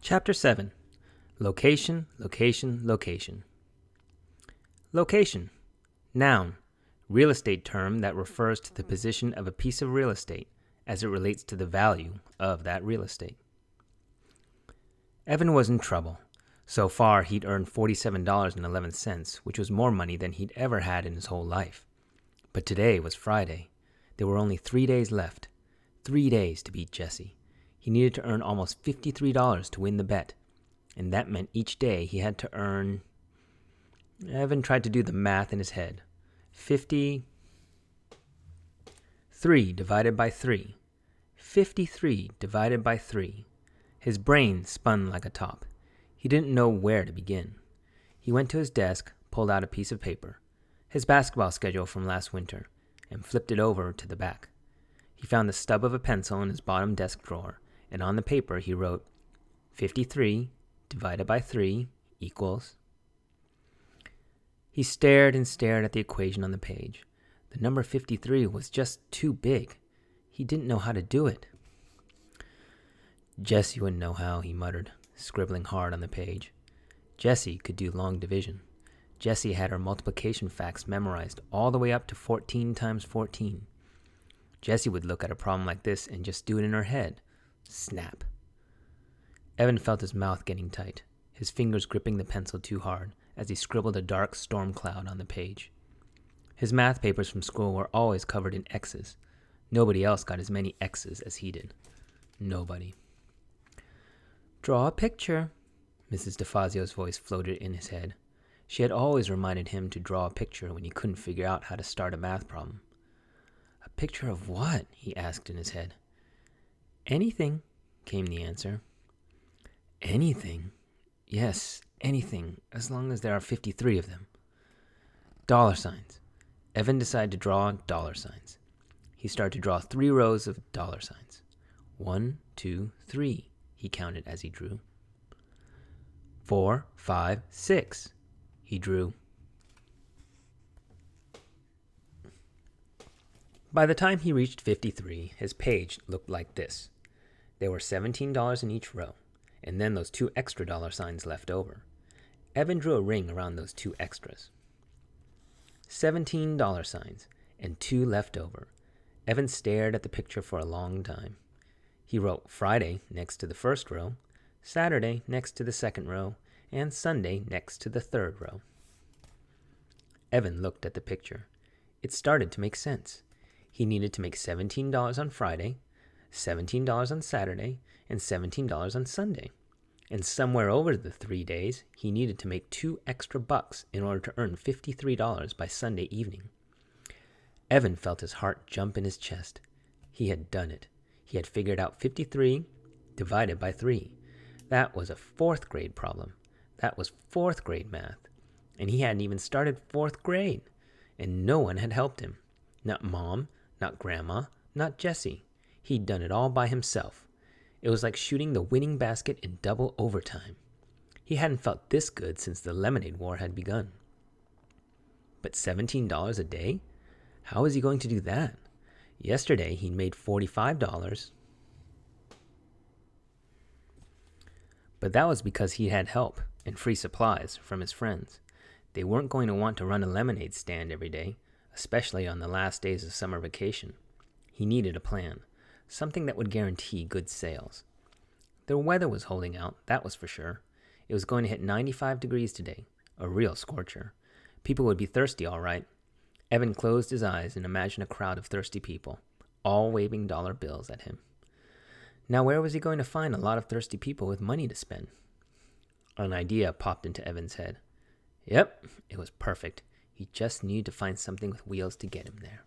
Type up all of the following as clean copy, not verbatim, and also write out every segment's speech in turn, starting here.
Chapter 7. Location, Location, Location. Location. Noun. Real estate term that refers to the position of a piece of real estate as it relates to the value of that real estate. Evan was in trouble. So far, he'd earned $47.11, which was more money than he'd ever had in his whole life. But today was Friday. There were only 3 days left. 3 days to beat Jesse. He needed to earn almost $53 to win the bet, and that meant each day he had to earn... Evan tried to do the math in his head. 53 divided by 3. 53 divided by 3. His brain spun like a top. He didn't know where to begin. He went to his desk, pulled out a piece of paper, his basketball schedule from last winter, and flipped it over to the back. He found the stub of a pencil in his bottom desk drawer, and on the paper he wrote 53 divided by 3 equals... He stared and stared at the equation on the page. The number 53 was just too big. He didn't know how to do it. Jessie wouldn't know how, he muttered, scribbling hard on the page. Jessie could do long division. Jessie had her multiplication facts memorized all the way up to 14 times 14. Jessie would look at a problem like this and just do it in her head. Snap. Evan felt his mouth getting tight, his fingers gripping the pencil too hard as he scribbled a dark storm cloud on the page. His math papers from school were always covered in X's. Nobody else got as many X's as he did. Nobody. Draw a picture, Mrs. DeFazio's voice floated in his head. She had always reminded him to draw a picture when he couldn't figure out how to start a math problem. A picture of what? He asked in his head. Anything, came the answer. Anything? Yes, anything, as long as there are 53 of them. Dollar signs. Evan decided to draw dollar signs. He started to draw 3 rows of dollar signs. 1, 2, 3, he counted as he drew. 4, 5, 6, he drew. By the time he reached 53, his page looked like this. There were $17 in each row, and then those 2 extra dollar signs left over. Evan drew a ring around those 2 extras. 17 dollar signs, and 2 left over. Evan stared at the picture for a long time. He wrote Friday next to the first row, Saturday next to the second row, and Sunday next to the third row. Evan looked at the picture. It started to make sense. He needed to make $17 on Friday, $17 on Saturday, and $17 on Sunday. And somewhere over the 3 days, he needed to make 2 extra bucks in order to earn $53 by Sunday evening. Evan felt his heart jump in his chest. He had done it. He had figured out 53 divided by 3. That was a 4th grade problem. That was 4th grade math. And he hadn't even started 4th grade. And no one had helped him. Not Mom, not Grandma, not Jessie. He'd done it all by himself. It was like shooting the winning basket in double overtime. He hadn't felt this good since the lemonade war had begun. But $17 a day? How was he going to do that? Yesterday he'd made $45. But that was because he had help and free supplies from his friends. They weren't going to want to run a lemonade stand every day, especially on the last days of summer vacation. He needed a plan. Something that would guarantee good sales. The weather was holding out, that was for sure. It was going to hit 95 degrees today, a real scorcher. People would be thirsty, all right. Evan closed his eyes and imagined a crowd of thirsty people, all waving dollar bills at him. Now where was he going to find a lot of thirsty people with money to spend? An idea popped into Evan's head. Yep, it was perfect. He just needed to find something with wheels to get him there.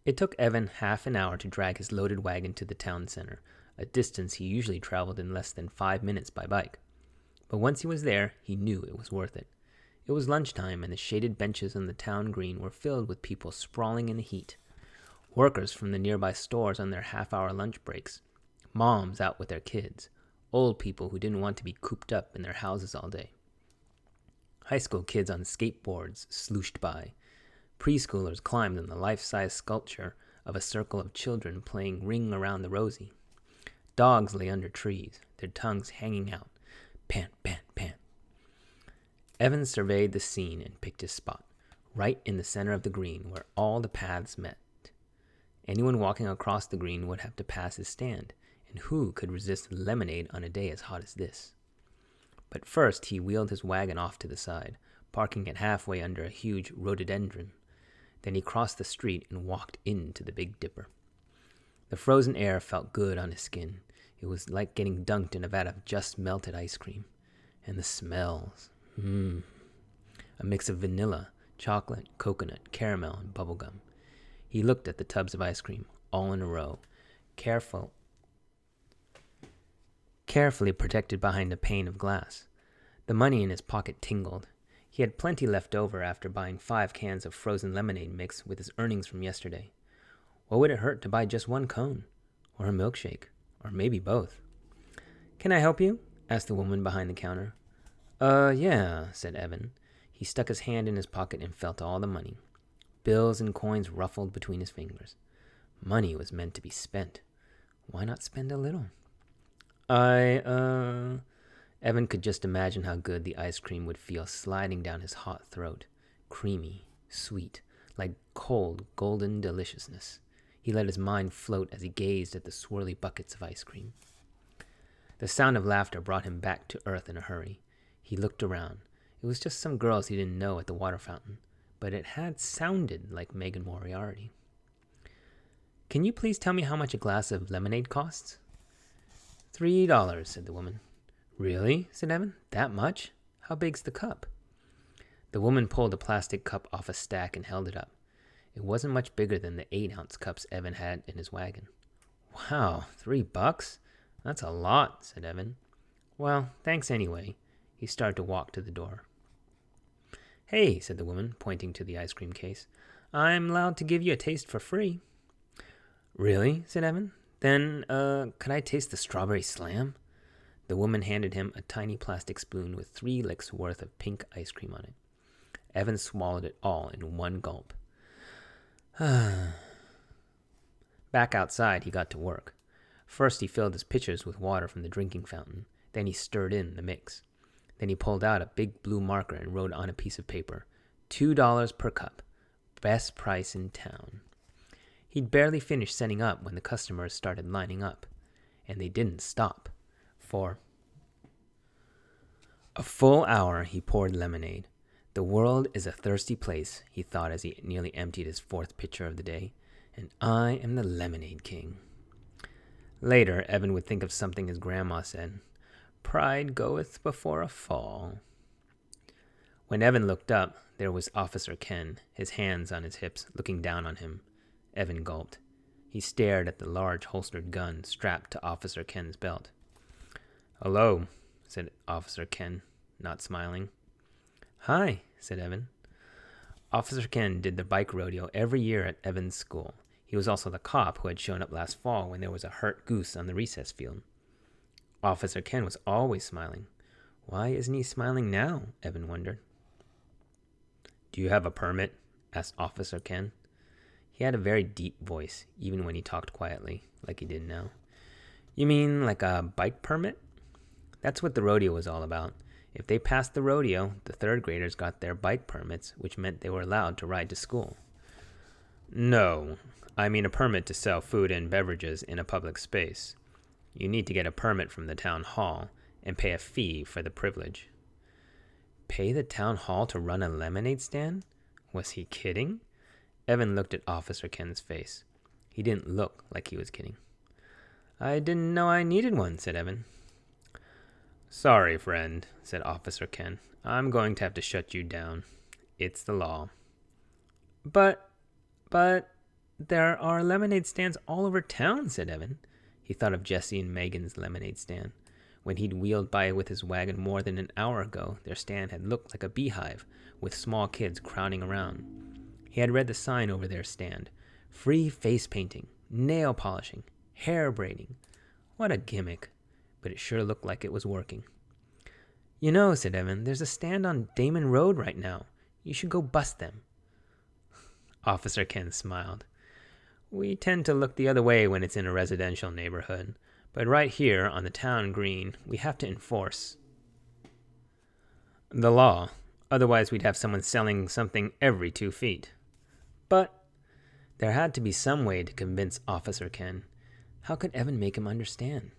It took Evan half an hour to drag his loaded wagon to the town center, a distance he usually traveled in less than 5 minutes by bike. But once he was there, he knew it was worth it. It was lunchtime, and the shaded benches on the town green were filled with people sprawling in the heat. Workers from the nearby stores on their half-hour lunch breaks. Moms out with their kids. Old people who didn't want to be cooped up in their houses all day. High school kids on skateboards slooshed by. Preschoolers climbed on the life-size sculpture of a circle of children playing Ring Around the Rosie. Dogs lay under trees, their tongues hanging out. Pant, pant, pant. Evan surveyed the scene and picked his spot, right in the center of the green where all the paths met. Anyone walking across the green would have to pass his stand, and who could resist lemonade on a day as hot as this? But first he wheeled his wagon off to the side, parking it halfway under a huge rhododendron. Then he crossed the street and walked into the Big Dipper. The frozen air felt good on his skin. It was like getting dunked in a vat of just melted ice cream. And the smells. A mix of vanilla, chocolate, coconut, caramel, and bubblegum. He looked at the tubs of ice cream, all in a row, carefully protected behind a pane of glass. The money in his pocket tingled. He had plenty left over after buying 5 cans of frozen lemonade mix with his earnings from yesterday. What would it hurt to buy just 1 cone? Or a milkshake? Or maybe both? "Can I help you?" asked the woman behind the counter. Yeah," said Evan. He stuck his hand in his pocket and felt all the money. Bills and coins ruffled between his fingers. Money was meant to be spent. Why not spend a little? Evan could just imagine how good the ice cream would feel sliding down his hot throat. Creamy, sweet, like cold, golden deliciousness. He let his mind float as he gazed at the swirly buckets of ice cream. The sound of laughter brought him back to earth in a hurry. He looked around. It was just some girls he didn't know at the water fountain, but it had sounded like Megan Moriarty. "Can you please tell me how much a glass of lemonade costs?" $3, said the woman. "Really?" said Evan. "That much? How big's the cup?" The woman pulled a plastic cup off a stack and held it up. It wasn't much bigger than the 8-ounce cups Evan had in his wagon. "Wow, $3? That's a lot," said Evan. "Well, thanks anyway." He started to walk to the door. "Hey," said the woman, pointing to the ice cream case. "I'm allowed to give you a taste for free." "Really?" said Evan. "Then, could I taste the strawberry slam?" The woman handed him a tiny plastic spoon with 3 licks worth of pink ice cream on it. Evan swallowed it all in one gulp. Back outside, he got to work. First, he filled his pitchers with water from the drinking fountain. Then he stirred in the mix. Then he pulled out a big blue marker and wrote on a piece of paper, $2 per cup. Best price in town. He'd barely finished setting up when the customers started lining up. And they didn't stop. For a full hour, he poured lemonade. The world is a thirsty place, he thought as he nearly emptied his 4th pitcher of the day. And I am the lemonade king. Later, Evan would think of something his grandma said. Pride goeth before a fall. When Evan looked up, there was Officer Ken, his hands on his hips, looking down on him. Evan gulped. He stared at the large holstered gun strapped to Officer Ken's belt. "Hello," said Officer Ken, not smiling. "Hi," said Evan. Officer Ken did the bike rodeo every year at Evan's school. He was also the cop who had shown up last fall when there was a hurt goose on the recess field. Officer Ken was always smiling. Why isn't he smiling now? Evan wondered. "Do you have a permit?" asked Officer Ken. He had a very deep voice, even when he talked quietly, like he did now. "You mean like a bike permit?" That's what the rodeo was all about. If they passed the rodeo, the 3rd graders got their bike permits, which meant they were allowed to ride to school. "No, I mean a permit to sell food and beverages in a public space. You need to get a permit from the town hall and pay a fee for the privilege." Pay the town hall to run a lemonade stand? Was he kidding? Evan looked at Officer Ken's face. He didn't look like he was kidding. "I didn't know I needed one," said Evan. "Sorry, friend," said Officer Ken. "I'm going to have to shut you down. It's the law." But, there are lemonade stands all over town," said Evan. He thought of Jesse and Megan's lemonade stand. When he'd wheeled by with his wagon more than an hour ago, their stand had looked like a beehive, with small kids crowding around. He had read the sign over their stand. Free face painting, nail polishing, hair braiding. What a gimmick. But it sure looked like it was working. "You know," said Evan, "there's a stand on Damon Road right now. You should go bust them." Officer Ken smiled. "We tend to look the other way when it's in a residential neighborhood, But right here on the town green, we have to enforce the law. Otherwise, we'd have someone selling something every 2 feet. But there had to be some way to convince Officer Ken. How could Evan make him understand?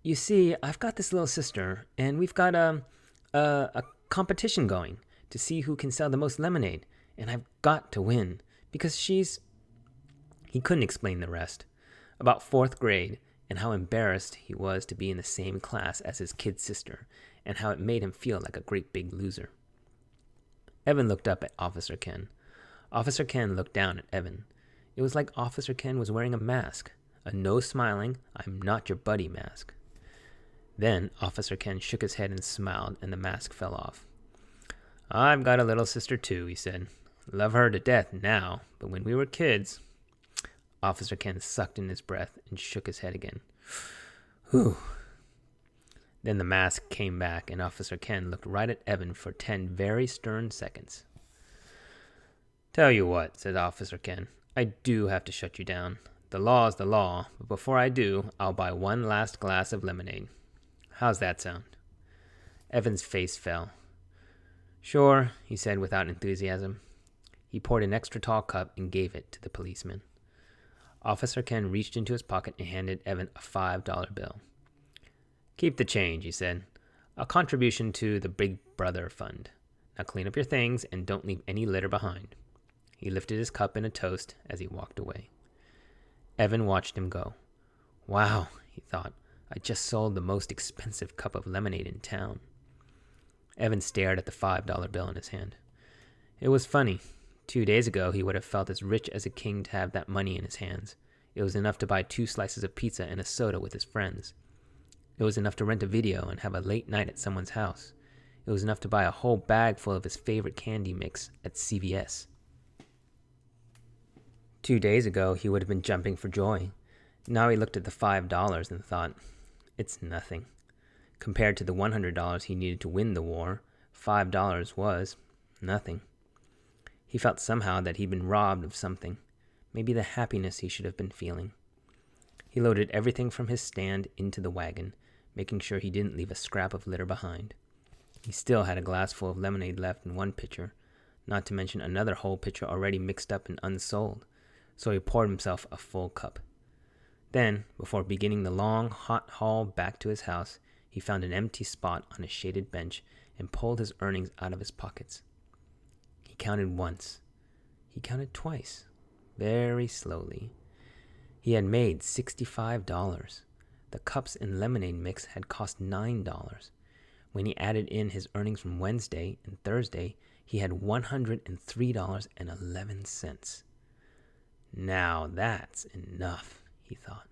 You see, I've got this little sister, and we've got a competition going to see who can sell the most lemonade, and I've got to win because she's... He couldn't explain the rest. About 4th grade, and how embarrassed he was to be in the same class as his kid sister, and how it made him feel like a great big loser. Evan looked up at Officer Ken. Officer Ken looked down at Evan. It was like Officer Ken was wearing a mask, a no-smiling, I'm not your buddy mask. Then Officer Ken shook his head and smiled, and the mask fell off. I've got a little sister too, he said. Love her to death now, but when we were kids... Officer Ken sucked in his breath and shook his head again. Whew. Then the mask came back, and Officer Ken looked right at Evan for 10 very stern seconds. Tell you what, said Officer Ken, I do have to shut you down. The law's the law, but before I do, I'll buy one last glass of lemonade. How's that sound? Evan's face fell. Sure, he said without enthusiasm. He poured an extra tall cup and gave it to the policeman. Officer Ken reached into his pocket and handed Evan a $5 bill. Keep the change, he said. A contribution to the Big Brother Fund. Now clean up your things and don't leave any litter behind. He lifted his cup in a toast as he walked away. Evan watched him go. Wow, he thought. I just sold the most expensive cup of lemonade in town. Evan stared at the $5 bill in his hand. It was funny. 2 days ago, he would have felt as rich as a king to have that money in his hands. It was enough to buy 2 slices of pizza and a soda with his friends. It was enough to rent a video and have a late night at someone's house. It was enough to buy a whole bag full of his favorite candy mix at CVS. 2 days ago, he would have been jumping for joy. Now he looked at the $5 and thought, it's nothing. Compared to the $100 he needed to win the war, $5 was nothing. He felt somehow that he'd been robbed of something, maybe the happiness he should have been feeling. He loaded everything from his stand into the wagon, making sure he didn't leave a scrap of litter behind. He still had a glass full of lemonade left in one pitcher, not to mention another whole pitcher already mixed up and unsold, so he poured himself a full cup. Then, before beginning the long, hot haul back to his house, he found an empty spot on a shaded bench and pulled his earnings out of his pockets. He counted once. He counted twice, very slowly. He had made $65. The cups and lemonade mix had cost $9. When he added in his earnings from Wednesday and Thursday, he had $103.11. Now that's enough, he thought.